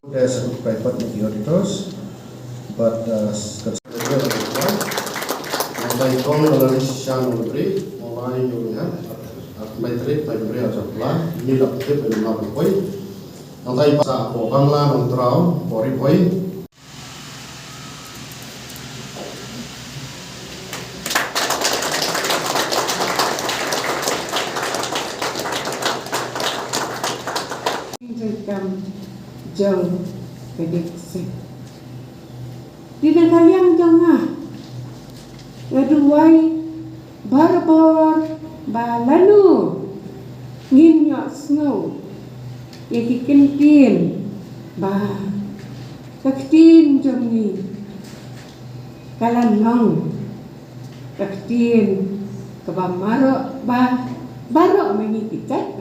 There's a private movie auditors, but Nanti kong lalani siya nungri, mulai nyulihan, at may trip, may beri aja pula, ini laptip belum lapor poin. Nanti pas aku bangla nontrau, pori poin. Jauh prediksi. Tidak kalian jengah. Ngaduai barbor balanu nginyok snow. Yaki kentin ba kaktin jomni kalan long kaktin kebamaro ba baro mengikikat